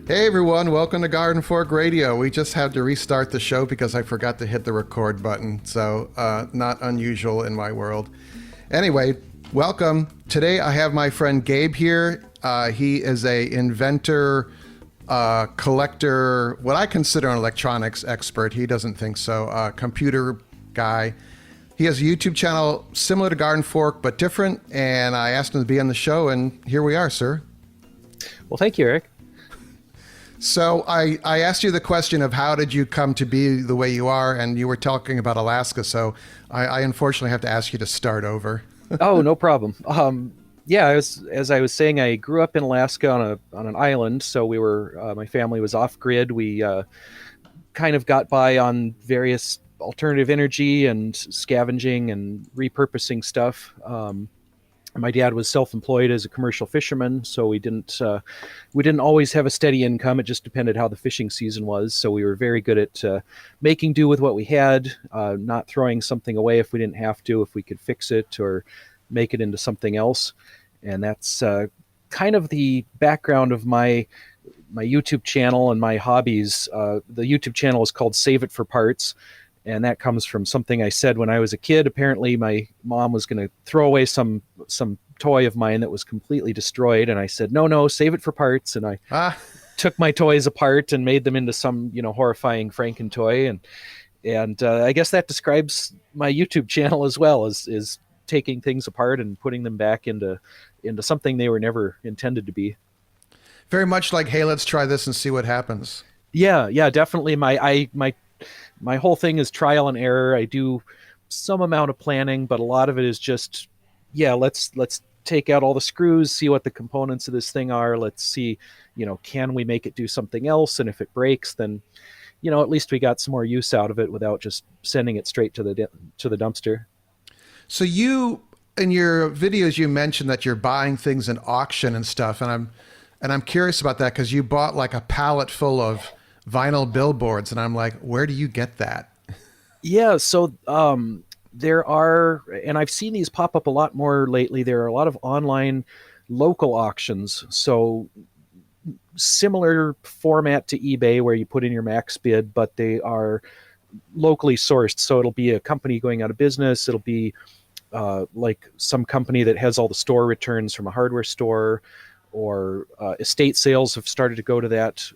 Hey everyone, welcome to Garden Fork Radio. We just had to restart the show because I forgot to hit the record button, so not unusual in my world. Anyway, welcome. Today I have my friend Gabe here. He is a inventor, collector, what I consider an electronics expert. He doesn't think so. Computer guy. He has a YouTube channel similar to Garden Fork, but different, and I asked him to be on the show, and here we are, sir. Well, thank you, Eric. So I asked you the question of how did you come to be the way you are, and you were talking about Alaska, so I unfortunately have to ask you to start over. Oh, no problem. As I was saying, I grew up in Alaska on an island, so we were my family was off grid. We kind of got by on various alternative energy and scavenging and repurposing stuff. My dad was self-employed as a commercial fisherman, so we didn't always have a steady income. It just depended how the fishing season was. So we were very good at making do with what we had, not throwing something away if we didn't have to, if we could fix it or make it into something else. And that's kind of the background of my YouTube channel and my hobbies. The YouTube channel is called Save It for Parts. And that comes from something I said when I was a kid. Apparently, my mom was going to throw away some toy of mine that was completely destroyed, and I said, "No, save it for parts." And I took my toys apart and made them into some, horrifying Franken toy. And I guess that describes my YouTube channel as well, is taking things apart and putting them back into something they were never intended to be. Very much like, hey, let's try this and see what happens. Yeah, definitely. My whole thing is trial and error. I do some amount of planning, but a lot of it is just, let's take out all the screws, see what the components of this thing are. Let's see, can we make it do something else? And if it breaks, then, at least we got some more use out of it without just sending it straight to the dumpster. So in your videos, you mentioned that you're buying things in auction and stuff. And I'm curious about that because you bought like a pallet full of vinyl billboards, and I'm like, where do you get that? Yeah, so there are, and I've seen these pop up a lot more lately. There are a lot of online local auctions. So similar format to eBay where you put in your max bid, but they are locally sourced. So it'll be a company going out of business. It'll be like some company that has all the store returns from a hardware store, or estate sales have started to go to that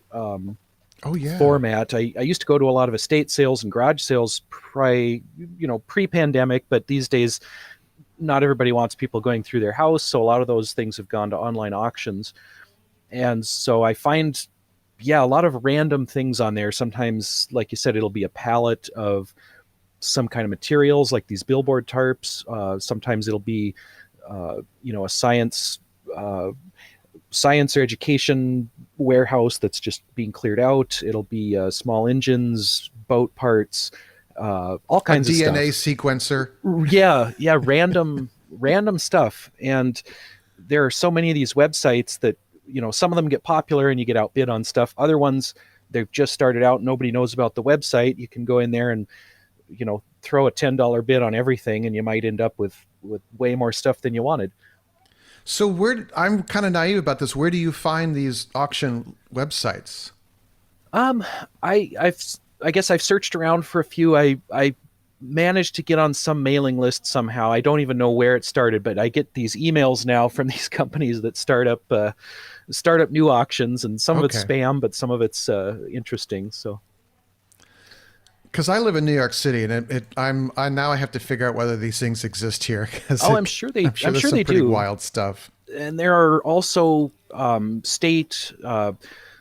format. I used to go to a lot of estate sales and garage sales pre-pandemic, but these days not everybody wants people going through their house, so a lot of those things have gone to online auctions. And so I find a lot of random things on there. Sometimes, like you said, it'll be a pallet of some kind of materials like these billboard tarps. Sometimes it'll be a science or education warehouse that's just being cleared out. It'll be small engines, boat parts, all kinds of stuff. DNA sequencer. Yeah, random stuff. And there are so many of these websites that, some of them get popular and you get outbid on stuff. Other ones, they've just started out, nobody knows about the website. You can go in there and, throw a $10 bid on everything, and you might end up with way more stuff than you wanted. So I'm kind of naive about this. Where do you find these auction websites? I guess I've searched around for a few. I managed to get on some mailing list somehow. I don't even know where it started, but I get these emails now from these companies that start up new auctions, and some of it's spam, but some of it's interesting. So. Because I live in New York City, and now I have to figure out whether these things exist here. I'm sure they there's some they pretty do. Wild stuff. And there are also state.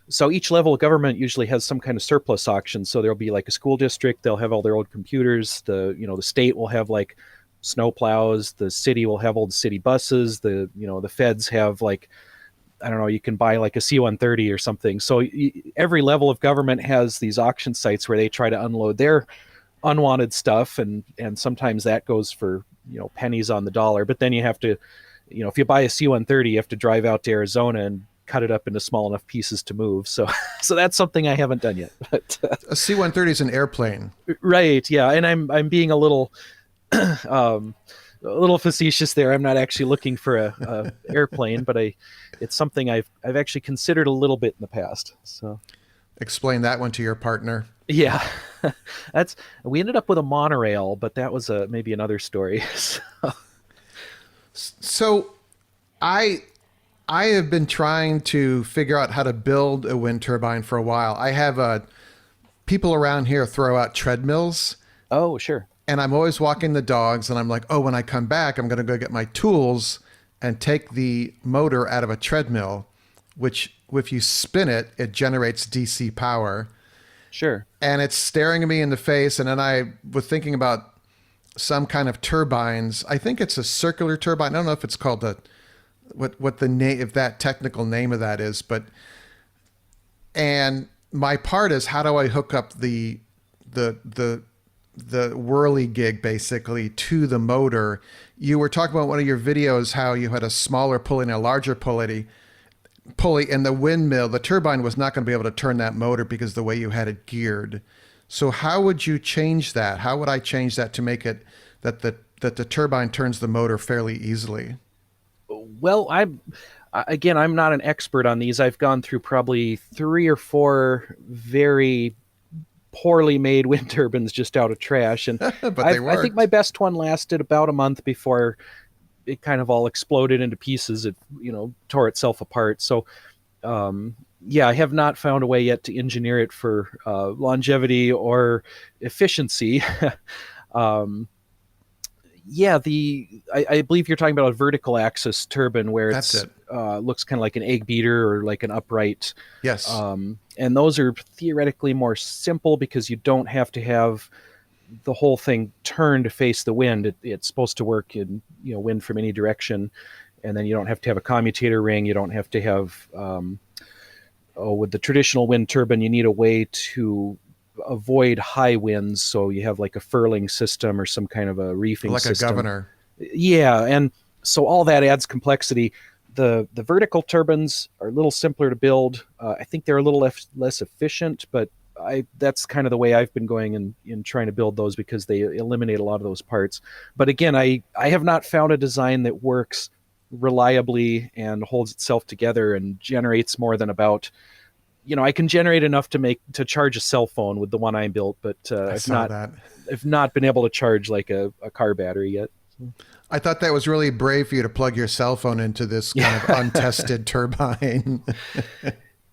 So each level of government usually has some kind of surplus auction. So there'll be like a school district; they'll have all their old computers. The state will have like snow plows. The city will have old city buses. The feds have like, I don't know, you can buy like a C-130 or something. So every level of government has these auction sites where they try to unload their unwanted stuff. And sometimes that goes for, pennies on the dollar. But then you have to, if you buy a C-130, you have to drive out to Arizona and cut it up into small enough pieces to move. So that's something I haven't done yet. But, a C-130 is an airplane. Right. Yeah. And I'm being a little um, a little facetious there. I'm not actually looking for a airplane, but it's something I've actually considered a little bit in the past. So Explain that one to your partner. yeah, that's we ended up with a monorail, but that was maybe another story. So, So I I have been trying to figure out how to build a wind turbine for a while. I have people around here throw out treadmills, oh, sure. and I'm always walking the dogs, and I'm like, oh, when I come back, I'm going to go get my tools and take the motor out of a treadmill, which if you spin it, it generates DC power. Sure. And it's staring me in the face. And then I was thinking about some kind of turbines. I think it's a circular turbine. I don't know if it's called a what the name, if that technical name of that is, but and my part is, how do I hook up the the whirly gig basically to the motor? You were talking about one of your videos how you had a smaller pulley and a larger pulley, and the windmill, the turbine was not going to be able to turn that motor because of the way you had it geared. So how would you change that? How would I change that to make it that the turbine turns the motor fairly easily? Well, I'm not an expert on these. I've gone through probably three or four very poorly made wind turbines just out of trash, and But they I think my worked. best one lasted about a month before it kind of all exploded into pieces. It tore itself apart. So yeah, I have not found a way yet to engineer it for longevity or efficiency. um, yeah, I believe you're talking about a vertical axis turbine where That's it's it. looks kind of like an egg beater or like an upright. Yes. And those are theoretically more simple because you don't have to have the whole thing turned to face the wind. It's supposed to work in wind from any direction, and then you don't have to have a commutator ring. You don't have to have with the traditional wind turbine, you need a way to avoid high winds, so you have like a furling system or some kind of a reefing Like a system. governor. Yeah, and so all that adds complexity. The vertical turbines are a little simpler to build. I think they're a little less efficient, but that's kind of the way I've been going in trying to build those because they eliminate a lot of those parts. But again, I have not found a design that works reliably and holds itself together and generates more than about, I can generate enough to charge a cell phone with the one I built, but I saw that. I've not been able to charge like a car battery yet. I thought that was really brave for you to plug your cell phone into this kind of Yeah. untested turbine.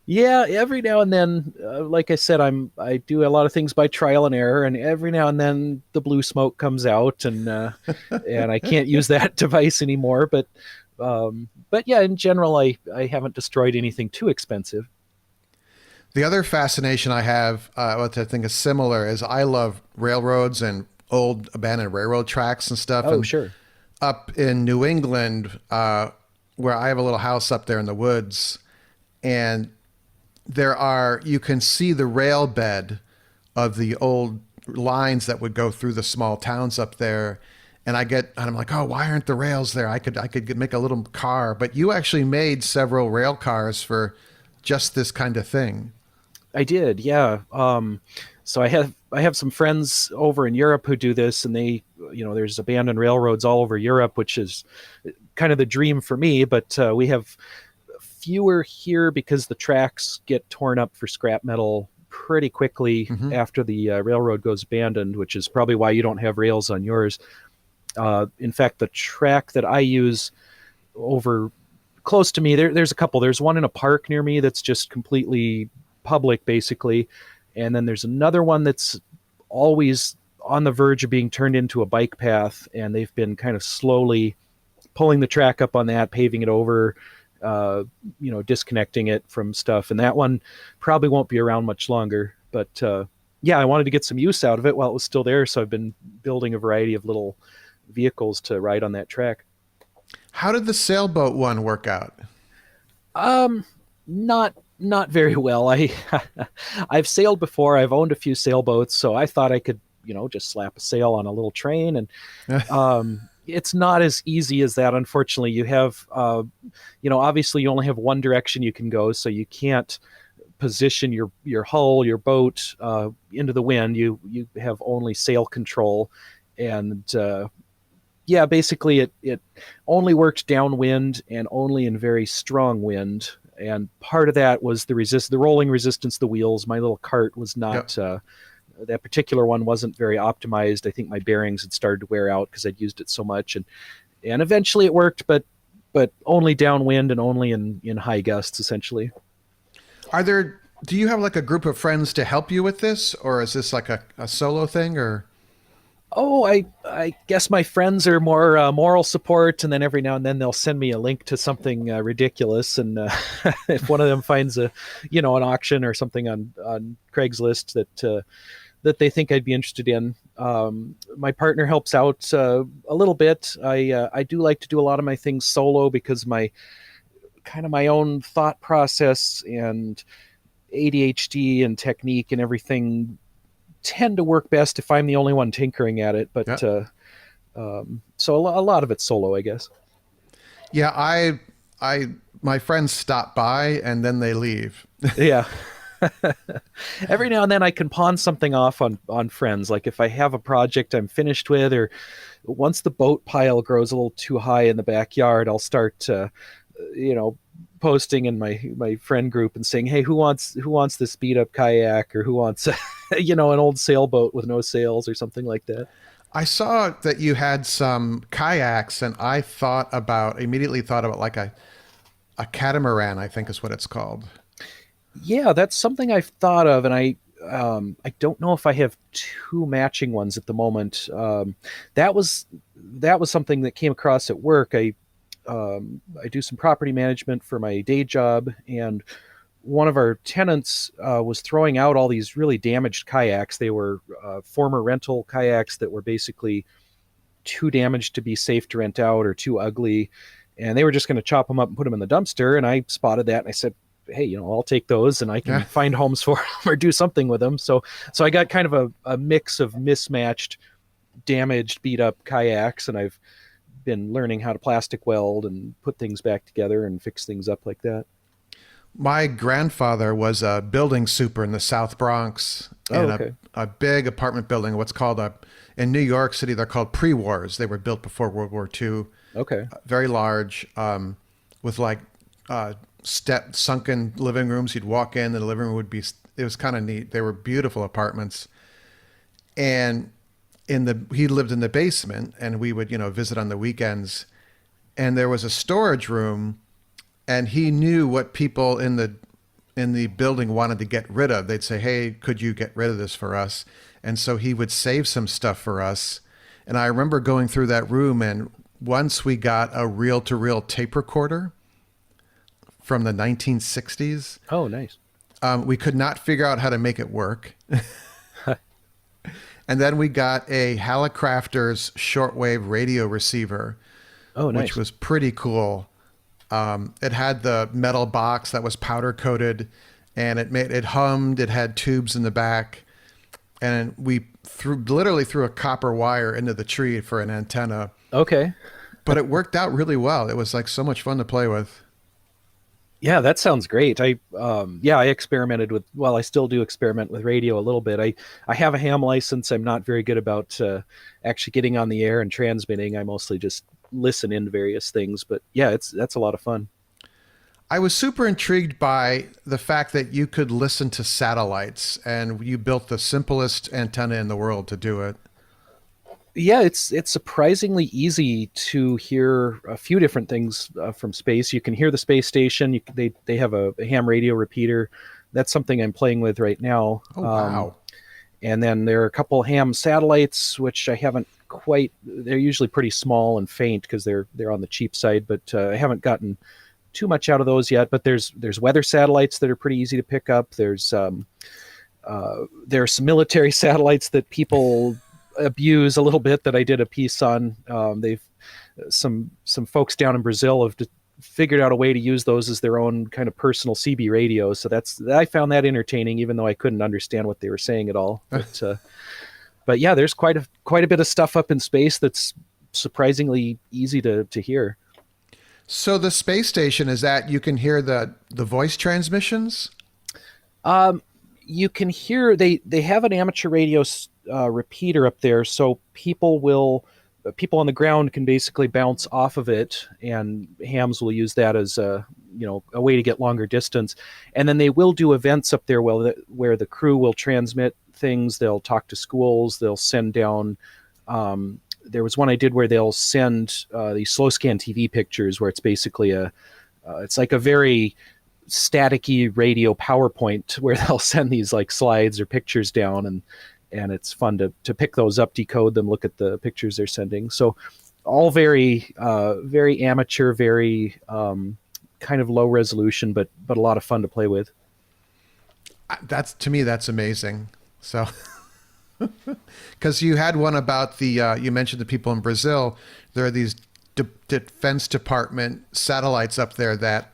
Yeah, every now and then, like I said, I do a lot of things by trial and error, and every now and then the blue smoke comes out, and I can't use that device anymore. But yeah, in general, I haven't destroyed anything too expensive. The other fascination I have, what I think is similar, is I love railroads and old abandoned railroad tracks and stuff. Oh, And sure. up in New England, where I have a little house up there in the woods, and you can see the rail bed of the old lines that would go through the small towns up there. And I'm like, oh, why aren't the rails there? I could make a little car. But you actually made several rail cars for just this kind of thing. I did, yeah. So I have some friends over in Europe who do this, and there's abandoned railroads all over Europe, which is kind of the dream for me. But we have fewer here because the tracks get torn up for scrap metal pretty quickly Hmm. after the railroad goes abandoned, which is probably why you don't have rails on yours. In fact, the track that I use over close to me, there's a couple. There's one in a park near me that's just completely public, basically, and then there's another one that's always on the verge of being turned into a bike path, and they've been kind of slowly pulling the track up on that, paving it over, disconnecting it from stuff. And that one probably won't be around much longer. But yeah, I wanted to get some use out of it while it was still there. So I've been building a variety of little vehicles to ride on that track. How did the sailboat one work out? Not very well. I've sailed before. I've owned a few sailboats, so I thought I could, just slap a sail on a little train, and it's not as easy as that. Unfortunately, you have, obviously you only have one direction you can go, so you can't position your hull, your boat into the wind. You have only sail control, and yeah, basically it only worked downwind and only in very strong wind. And part of that was the rolling resistance of the wheels. My little cart was Yep. not that particular one wasn't very optimized. I think my bearings had started to wear out because I'd used it so much, and eventually it worked, but only downwind and only in high gusts essentially. Do you have like a group of friends to help you with this, or is this like a solo thing, or? Oh, I guess my friends are more moral support, and then every now and then they'll send me a link to something ridiculous, and if one of them finds an auction or something on Craigslist that they think I'd be interested in, my partner helps out a little bit. I do like to do a lot of my things solo because my own thought process and ADHD and technique and everything tend to work best if I'm the only one tinkering at it. But Yeah. so a lot of it's solo, I guess. Yeah, my friends stop by and then they leave. Yeah. Every now and then I can pawn something off on friends. Like if I have a project I'm finished with, or once the boat pile grows a little too high in the backyard, I'll start, posting in my friend group and saying, "Hey, who wants this beat up kayak, or who wants, an old sailboat with no sails or something like that." I saw that you had some kayaks, and I immediately thought about like a catamaran, I think is what it's called. Yeah, that's something I've thought of, and I don't know if I have two matching ones at the moment. That was that was something that came across at work. I do some property management for my day job, and one of our tenants was throwing out all these really damaged kayaks. They were former rental kayaks that were basically too damaged to be safe to rent out or too ugly, and they were just going to chop them up and put them in the dumpster. And I spotted that, and I said, "Hey, I'll take those, and I can Yeah. find homes for them or do something with them." So I got kind of a mix of mismatched, damaged, beat up kayaks, and I've been learning how to plastic weld and put things back together and fix things up like that. My grandfather was a building super in the South Bronx Oh, in okay. a big apartment building, in New York City, they're called pre-wars. They were built before World War II, Okay. very large, with like sunken living rooms. You'd walk in, and the living room it was kind of neat. They were beautiful apartments. And he lived in the basement, and we would, visit on the weekends. And there was a storage room, and he knew what people in the building wanted to get rid of. They'd say, "Hey, could you get rid of this for us?" And so he would save some stuff for us. And I remember going through that room, and once we got a reel-to-reel tape recorder from the 1960s. Oh, nice. We could not figure out how to make it work. And then we got a Hallicrafters shortwave radio receiver, Oh, which nice. was pretty cool. It had the metal box that was powder coated, and it hummed. It had tubes in the back, and we literally threw a copper wire into the tree for an antenna. Okay. But it worked out really well. It was like so much fun to play with. Yeah, that sounds great. I experimented with, well, I still do experiment with radio a little bit. I have a ham license. I'm not very good about actually getting on the air and transmitting. I mostly just listen in various things, but yeah, that's a lot of fun. I was super intrigued by the fact that you could listen to satellites, and you built the simplest antenna in the world to do it. Yeah, it's surprisingly easy to hear a few different things from space. You can hear the space station. They have a ham radio repeater. That's something I'm playing with right now. Oh, wow. And then there are a couple ham satellites, which I haven't quite. They're usually pretty small and faint because they're on the cheap side, but I haven't gotten too much out of those yet. But there's weather satellites that are pretty easy to pick up. There are some military satellites that people abuse a little bit that I did a piece on. They've some folks down in Brazil have figured out a way to use those as their own kind of personal CB radios. So I found that entertaining, even though I couldn't understand what they were saying at all. But yeah, there's quite a bit of stuff up in space that's surprisingly easy to hear. So the space station, is that you can hear the voice transmissions? You can hear they have an amateur radio repeater up there, so people on the ground can basically bounce off of it, and hams will use that as a way to get longer distance. And then they will do events up there where the crew will transmit things. They'll talk to schools. They'll send down. There was one I did where they'll send these slow scan TV pictures, where it's basically it's like a very staticky radio PowerPoint where they'll send these like slides or pictures down, and it's fun to pick those up, decode them, look at the pictures they're sending. So all very very amateur, very kind of low resolution, but a lot of fun to play with. That's, to me, that's amazing. So, because you had one about you mentioned the people in Brazil. There are these Defense Department satellites up there that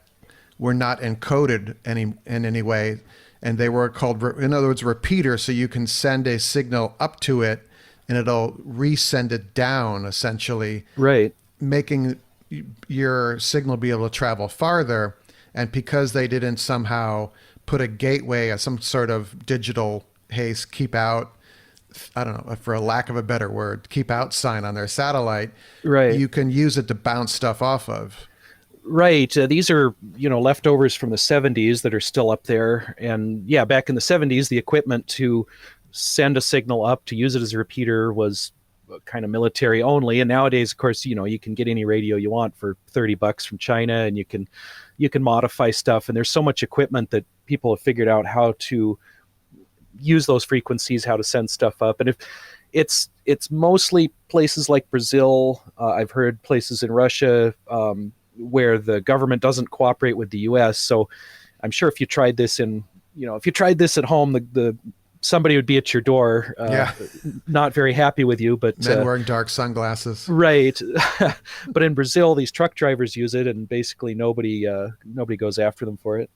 were not encoded in any way, and they were called, in other words, repeater. So you can send a signal up to it, and it'll resend it down, essentially, right, making your signal be able to travel farther. And because they didn't somehow put a gateway, some sort of digital, hey, keep out, I don't know, for a lack of a better word, keep out sign on their satellite, right, you can use it to bounce stuff off of. right. These are leftovers from the 70s that are still up there. And yeah, back in the 70s, the equipment to send a signal up to use it as a repeater was kind of military only. And nowadays, of course, you can get any radio you want for $30 from China, and you can modify stuff. And there's so much equipment that people have figured out how to use those frequencies, how to send stuff up. And if it's mostly places like Brazil, I've heard places in Russia where the government doesn't cooperate with the U.S. So I'm sure if you tried this at home, the somebody would be at your door, not very happy with you. But men wearing dark sunglasses, right? But in Brazil, these truck drivers use it, and basically nobody goes after them for it.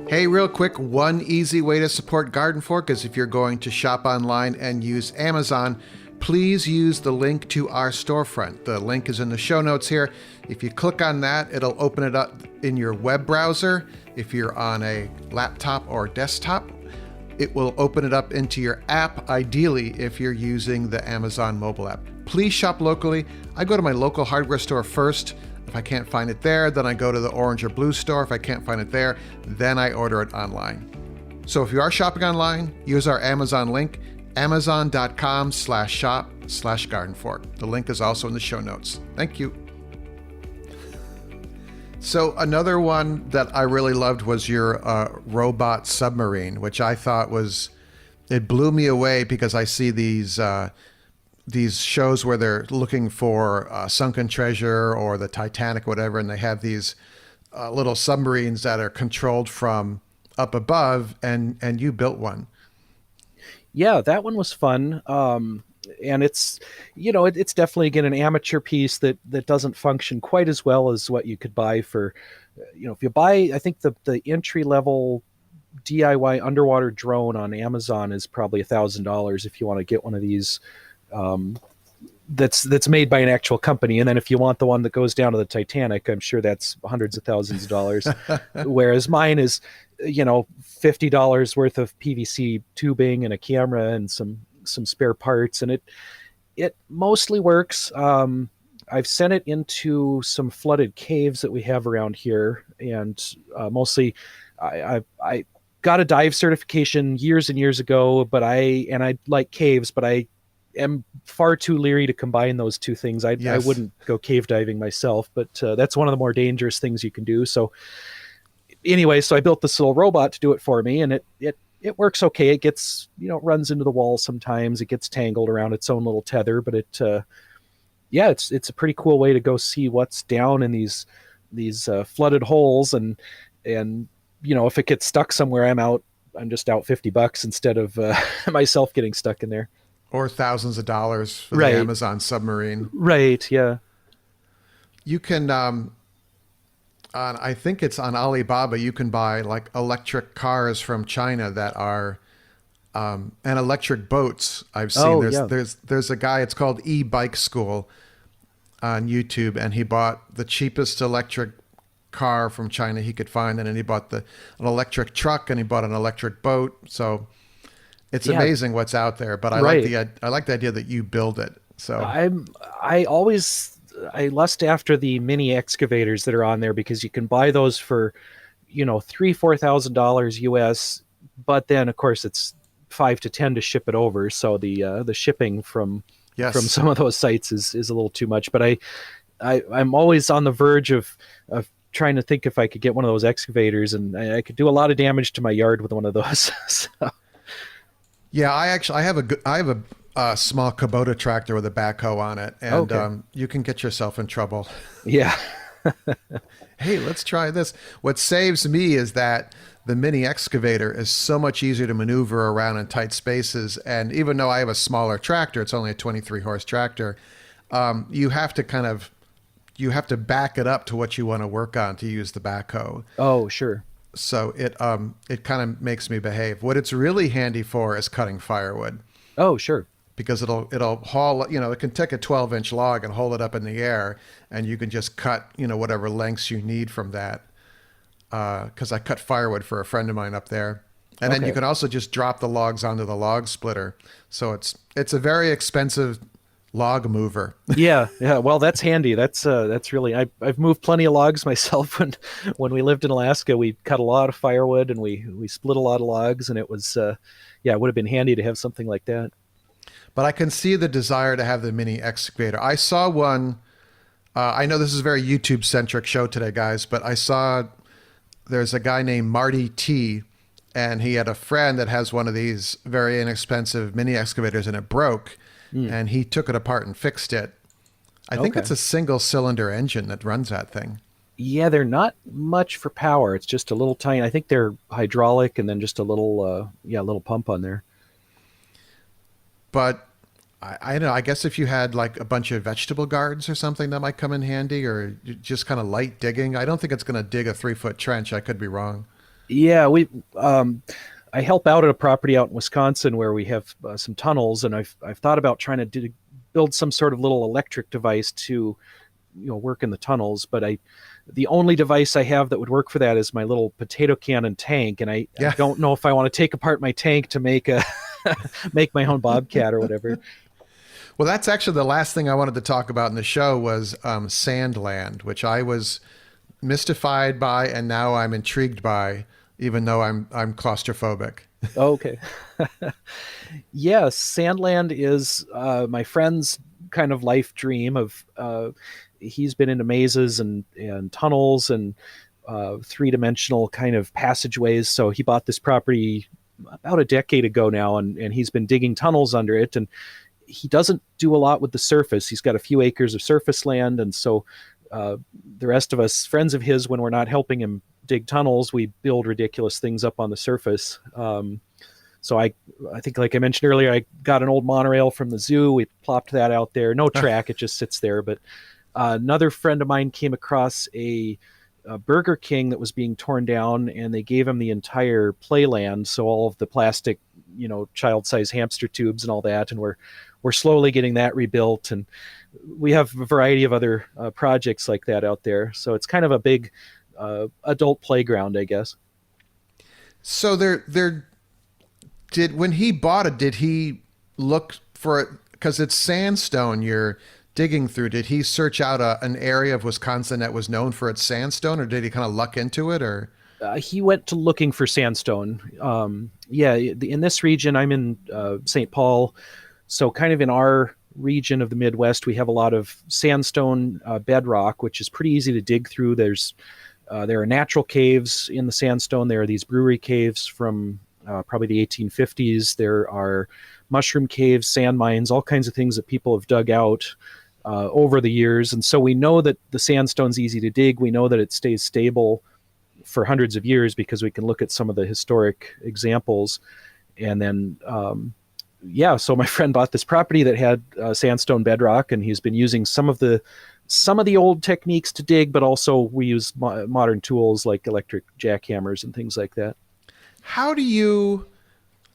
Hey, real quick, one easy way to support Garden Fork is if you're going to shop online and use Amazon, please use the link to our storefront. The link is in the show notes here. If you click on that, it'll open it up in your web browser. If you're on a laptop or desktop, it will open it up into your app, ideally if you're using the Amazon mobile app. Please shop locally. I go to my local hardware store first. If I can't find it there, then I go to the orange or blue store. If I can't find it there, then I order it online. So if you are shopping online, use our Amazon link, amazon.com/shop/gardenfork. The link is also in the show notes. Thank you. So another one that I really loved was your robot submarine, which I thought it blew me away, because I see these shows where they're looking for sunken treasure or the Titanic, whatever, and they have these little submarines that are controlled from up above, and you built one. Yeah, that one was fun. And it's definitely, again, an amateur piece that doesn't function quite as well as what you could buy for, if you buy, I think the entry level DIY underwater drone on Amazon is probably $1,000 if you want to get one of these. That's made by an actual company. And then if you want the one that goes down to the Titanic, I'm sure that's hundreds of thousands of dollars. Whereas mine is, $50 worth of PVC tubing and a camera and some spare parts, and it mostly works. I've sent it into some flooded caves that we have around here, and mostly I got a dive certification years and years ago, but I like caves, but I am far too leery to combine those two things. I wouldn't go cave diving myself, but that's one of the more dangerous things you can do. So anyway, so I built this little robot to do it for me, and it works okay. It gets, it runs into the wall sometimes. It gets tangled around its own little tether, but it's a pretty cool way to go see what's down in these flooded holes, and if it gets stuck somewhere, I'm just out $50 instead of myself getting stuck in there. Or thousands of dollars for the Amazon submarine. Right, yeah. You can, I think it's on Alibaba, you can buy like electric cars from China that are, and electric boats. I've seen there's a guy, it's called E-Bike School on YouTube, and he bought the cheapest electric car from China he could find, and then he bought an electric truck, and he bought an electric boat. So it's Yeah, amazing what's out there. But right. I like the idea that you build it. So I'm I always I lust after the mini excavators that are on there because you can buy those for, $3,000-4,000 US, but then of course it's 5 to 10 to ship it over. So the shipping from yes. some of those sites is a little too much. But I'm always on the verge of trying to think if I could get one of those excavators, and I could do a lot of damage to my yard with one of those. So, Yeah, I have a small Kubota tractor with a backhoe on it, and okay. you can get yourself in trouble. Yeah. Hey, let's try this. What saves me is that the mini excavator is so much easier to maneuver around in tight spaces. And even though I have a smaller tractor, it's only a 23 horse tractor. You have to back it up to what you want to work on to use the backhoe. Oh, sure. So it kind of makes me behave. What it's really handy for is cutting firewood, Oh, sure. because it'll haul, it can take a 12-inch log and hold it up in the air, and you can just cut, whatever lengths you need from that. Because I cut firewood for a friend of mine up there. And then you Okay. can also just drop the logs onto the log splitter. So it's a very expensive log mover. Yeah, yeah. Well, that's handy. That's really. I've moved plenty of logs myself. When we lived in Alaska, we cut a lot of firewood and we split a lot of logs, and it was yeah, it would have been handy to have something like that. But I can see the desire to have the mini excavator. I saw one. I know this is a very YouTube centric show today, guys, but I saw there's a guy named Marty T, and he had a friend that has one of these very inexpensive mini excavators, and it broke, Mm, and he took it apart and fixed it. I think okay. it's a single cylinder engine that runs that thing. Yeah, they're not much for power. It's just a little tiny. I think they're hydraulic, and then just a little yeah, a little pump on there. But I don't know. I guess if you had like a bunch of vegetable gardens or something, that might come in handy, or just kind of light digging. I don't think it's going to dig a 3 foot trench. I could be wrong. Yeah, we I help out at a property out in Wisconsin where we have some tunnels, and I've thought about trying to build some sort of little electric device to work in the tunnels. But the only device I have that would work for that is my little potato cannon tank, and I Yeah. don't know if I want to take apart my tank to make a make my own bobcat or whatever. Well, that's actually the last thing I wanted to talk about in the show was Sandland, which I was mystified by, and now I'm intrigued by, even though I'm claustrophobic. Okay. Yes, Sandland is my friend's kind of life dream of he's been into mazes and tunnels and three-dimensional kind of passageways. So he bought this property about a decade ago now, and he's been digging tunnels under it. And he doesn't do a lot with the surface. He's got a few acres of surface land, and so the rest of us, friends of his, when we're not helping him dig tunnels, we build ridiculous things up on the surface. So I think, like I mentioned earlier, I got an old monorail from the zoo. We plopped that out there. No track, it just sits there. But another friend of mine came across a Burger King that was being torn down, and they gave him the entire playland, so all of the plastic, child-size hamster tubes and all that, and we're slowly getting that rebuilt, and we have a variety of other projects like that out there. So it's kind of a big adult playground, I guess. So there did when he bought it, did he look for it because it's sandstone you're digging through? Did he search out an area of Wisconsin that was known for its sandstone, or did he kind of luck into it, or? He went to looking for sandstone. Yeah, in this region, I'm in St. Paul, so kind of in our region of the Midwest, we have a lot of sandstone bedrock, which is pretty easy to dig through. There are natural caves in the sandstone. There are these brewery caves from probably the 1850s. There are mushroom caves, sand mines, all kinds of things that people have dug out over the years. And so we know that the sandstone's easy to dig. We know that it stays stable for hundreds of years because we can look at some of the historic examples. And then, yeah, so my friend bought this property that had sandstone bedrock, and he's been using some of the old techniques to dig, but also we use modern tools like electric jackhammers and things like that. How do you,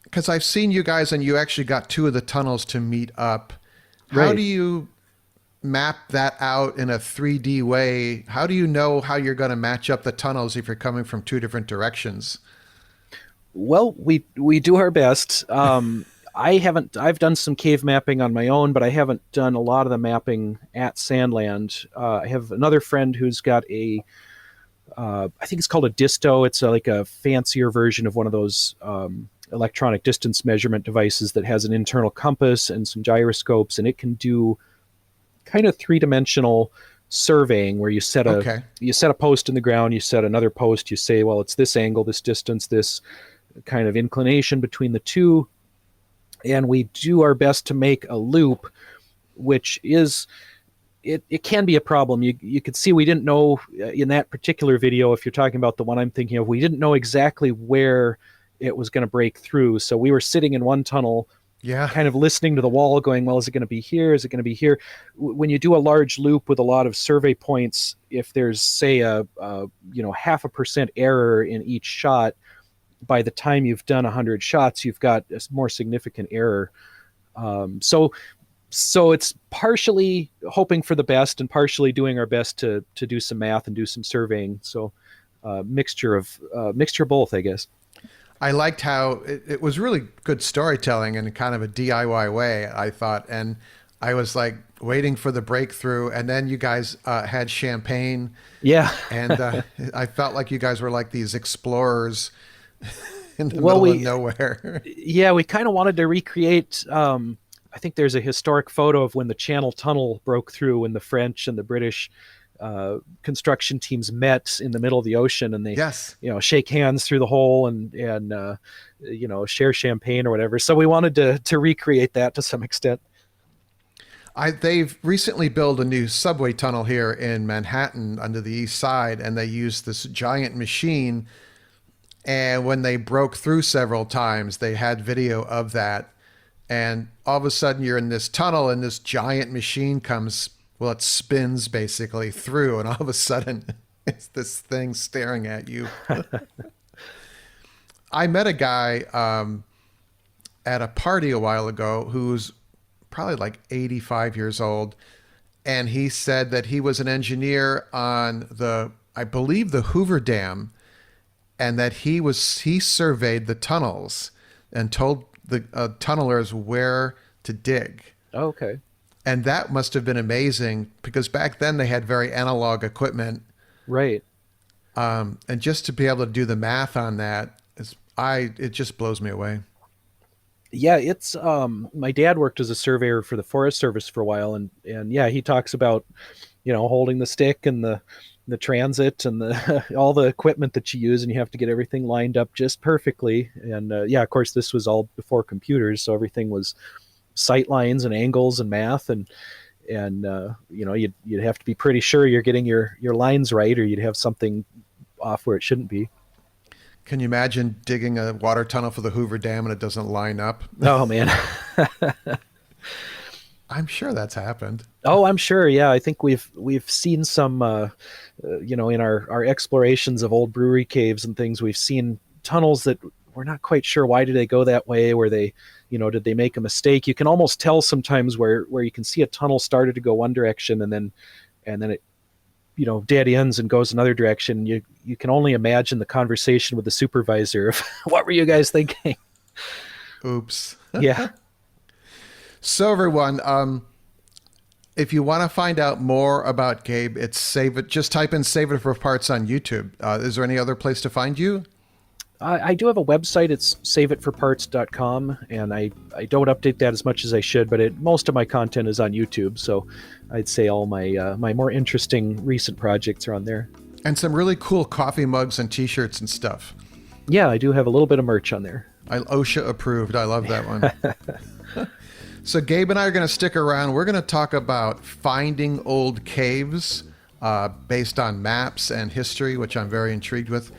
because I've seen you guys and you actually got two of the tunnels to meet up. How Right. do you map that out in a 3D way, how do you know how you're going to match up the tunnels if you're coming from two different directions? Well, we do our best. I haven't. I've done some cave mapping on my own, but I haven't done a lot of the mapping at Sandland. I have another friend who's got a. I think it's called a disto. It's like a fancier version of one of those electronic distance measurement devices that has an internal compass and some gyroscopes, and it can do kind of three-dimensional surveying where Okay. you set a post in the ground, you set another post, you say, well, it's this angle, this distance, this kind of inclination between the two, and we do our best to make a loop, which is it can be a problem. You could see we didn't know in that particular video, if you're talking about the one I'm thinking of, we didn't know exactly where it was going to break through. So we were sitting in one tunnel, Yeah. kind of listening to the wall, going, well, is it going to be here? Is it going to be here? When you do a large loop with a lot of survey points, if there's, say, a 0.5% error in each shot, by the time you've done 100 shots, you've got a more significant error. So it's partially hoping for the best and partially doing our best to do some math and do some surveying. So mixture of both, I guess. I liked how it was really good storytelling in kind of a DIY way, I thought. And I was like waiting for the breakthrough. And then you guys had champagne. Yeah. And I felt like you guys were like these explorers in the middle of nowhere. Yeah, we kind of wanted to recreate. I think there's a historic photo of when the Channel Tunnel broke through, when the French and the British construction teams met in the middle of the ocean, and they, Yes. shake hands through the hole and share champagne or whatever. So we wanted to recreate that to some extent. They've recently built a new subway tunnel here in Manhattan under the East Side, and they used this giant machine. And when they broke through several times, they had video of that. And all of a sudden you're in this tunnel and this giant machine comes, well, it spins basically through. And all of a sudden it's this thing staring at you. I met a guy at a party a while ago who's probably like 85 years old. And he said that he was an engineer on I believe the Hoover Dam, and that he surveyed the tunnels and told the tunnelers where to dig. Oh, okay. And that must have been amazing because back then they had very analog equipment. Right. And just to be able to do the math on that it just blows me away. Yeah, it's my dad worked as a surveyor for the Forest Service for a while, and yeah, he talks about holding the stick and the transit and all the equipment that you use, and you have to get everything lined up just perfectly. And yeah, of course, this was all before computers, so everything was sight lines and angles and math, and you'd have to be pretty sure you're getting your lines right, or you'd have something off where it shouldn't be. Can you imagine digging a water tunnel for the Hoover Dam and it doesn't line up? Oh man. I'm sure that's happened. Oh, I'm sure. Yeah, I think we've seen some, in our explorations of old brewery caves and things, we've seen tunnels that we're not quite sure why did they go that way. Where they, did they make a mistake? You can almost tell sometimes where you can see a tunnel started to go one direction and then it, dead ends and goes another direction. You can only imagine the conversation with the supervisor of what were you guys thinking? Oops. Yeah. So everyone, if you want to find out more about Gabe, it's Save It. Just type in Save It for Parts on YouTube. Is there any other place to find you? I do have a website. It's saveitforparts.com, and I don't update that as much as I should, but most of my content is on YouTube. So I'd say all my my more interesting recent projects are on there. And some really cool coffee mugs and T-shirts and stuff. Yeah, I do have a little bit of merch on there. OSHA approved. I love that one. So Gabe and I are going to stick around. We're going to talk about finding old caves based on maps and history, which I'm very intrigued with.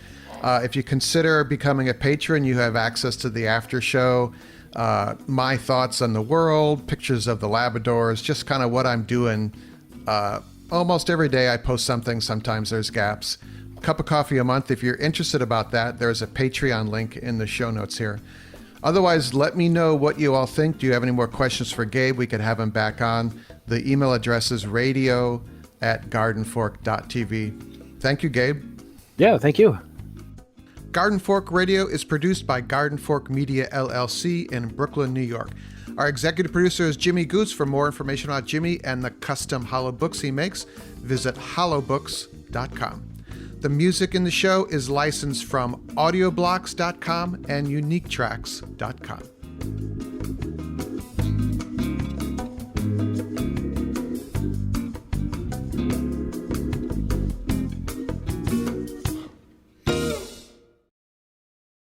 If you consider becoming a patron, you have access to the after show, my thoughts on the world, pictures of the Labradors, just kind of what I'm doing. Almost every day I post something. Sometimes there's gaps. Cup of coffee a month. If you're interested about that, there's a Patreon link in the show notes here. Otherwise, let me know what you all think. Do you have any more questions for Gabe? We could have him back on. The email address is radio@gardenfork.tv. Thank you, Gabe. Yeah, thank you. Garden Fork Radio is produced by Garden Fork Media LLC in Brooklyn, New York. Our executive producer is Jimmy Goose. For more information about Jimmy and the custom hollow books he makes, visit hollowbooks.com. The music in the show is licensed from audioblocks.com and uniquetracks.com.